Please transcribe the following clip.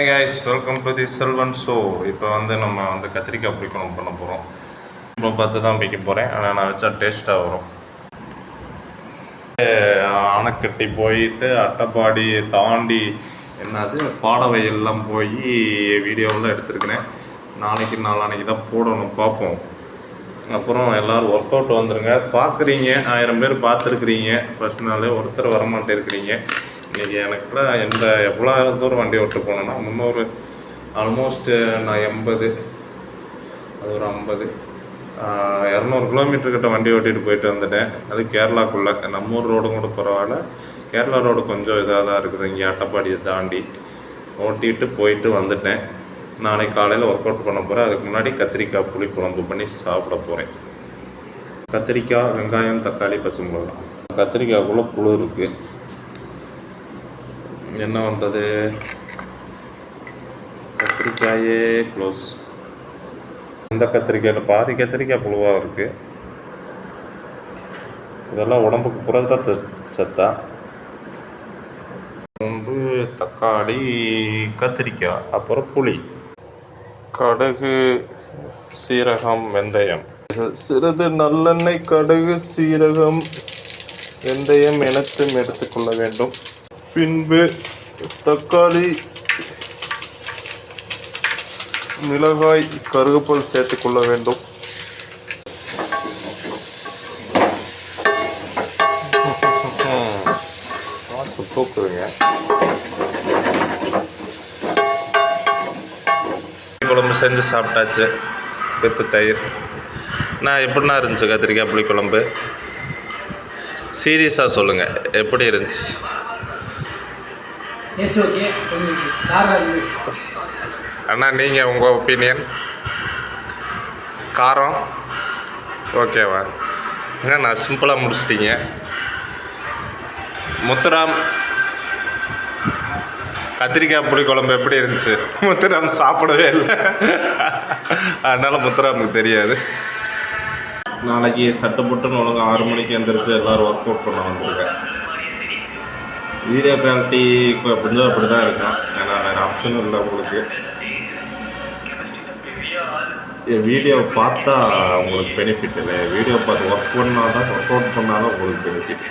Hey guys, welcome to the Selvan Show. இப்போ நம்ம கத்திரிக்காய் புளிக்குழம்பு பண்ண போகிறோம். இப்போ பார்த்து தான் வைக்க போகிறேன். ஆனால் நான் வச்சா டேஸ்ட்டாக வரும். ஆனைக்கட்டி போயிட்டு அட்டைப்பாடி தாண்டி என்னது பாடவை எல்லாம் போய் வீடியோவில் எடுத்துருக்கிறேன். நாளைக்கு தான் போடணும், பார்ப்போம். அப்புறம் எல்லோரும் ஒர்க் அவுட் வந்துடுங்க. பார்க்குறீங்க, 1000 பேர் பார்த்துருக்குறீங்க. ஃபஸ்ட் நாள் ஒருத்தர் வரமாட்டே இருக்கிறீங்க. இன்றைக்கி எனக்குலாம் எவ்வளோ தூரம் வண்டி ஓட்டு போனேன்னா 300 ஆல்மோஸ்ட்டு நான் 80 அது ஒரு 50 200 கிலோமீட்டர்கிட்ட வண்டி ஓட்டிகிட்டு போயிட்டு வந்துட்டேன். அது கேரளாக்குள்ளே. நம்ம ஊர் ரோடு கூட பரவாயில்ல, கேரளா ரோடு கொஞ்சம் இதாக தான் இருக்குது. இங்கே அட்டைப்பாடியை தாண்டி ஓட்டிகிட்டு போயிட்டு வந்துட்டேன். நாளைக்கு காலையில் ஒர்க் அவுட் பண்ண போகிறேன். அதுக்கு முன்னாடி கத்திரிக்காய் புளி குழம்பு பண்ணி சாப்பிட போகிறேன். கத்திரிக்காய், வெங்காயம், தக்காளி, பச்சை மிளகாய். கத்திரிக்காய்க்குள்ளே புழு இருக்குது. என்ன பண்ணுறது, கத்திரிக்காயே க்ளோஸ். இந்த கத்திரிக்காயில் பாதி கத்திரிக்காய் புழுவாக இருக்குது. இதெல்லாம் உடம்புக்கு புரத சத்தா. பூண்டு, தக்காளி, கத்திரிக்காய், அப்புறம் புளி, கடுகு, சீரகம், வெந்தயம், சிறிது நல்லெண்ணெய், கடுகு, சீரகம், வெந்தயம் இனத்தும் எடுத்துக்கொள்ள வேண்டும். பின்பு தக்காளி, மிளகாய், கருவேப்பிலை சேர்த்துக்கொள்ள வேண்டும். தூக்குறீங்க. குழம்பு செஞ்சு சாப்பிட்டாச்சு வித்து தயிர். நான் எப்படின்னா இருந்துச்சு கத்திரிக்காய் புளி குழம்பு? சீரியஸாக சொல்லுங்கள், எப்படி இருந்துச்சு? அண்ணா, நீங்கள் உங்கள் ஒப்பீனியன்? காரம் ஓகேவா? ஏன்னா நான் சிம்பிளாக முடிச்சிட்டிங்க. முத்துராம், கத்திரிக்காய் புளி குழம்பு எப்படி இருந்துச்சு? முத்துராம் சாப்பிடவே இல்லை, அதனால் முத்துராமுக்கு தெரியாது. நாளைக்கு சட்டை போட்டுன்னு ஒழுங்காக 6 மணிக்கு எழுந்திரிச்சு எல்லோரும் ஒர்க் அவுட் பண்ண வந்துருக்கேன். வீடியோ குவாலிட்டி கொஞ்சம் அப்படி தான் இருக்கும். ஏன்னா வேறு ஆப்ஷனும் இல்லை உங்களுக்கு. வீடியோ பார்த்தா உங்களுக்கு பெனிஃபிட் இல்லை. வீடியோ பார்த்து ஒர்க் பண்ணால் தான், ஒர்க் அவுட் பண்ணால் தான் உங்களுக்கு பெனிஃபிட்.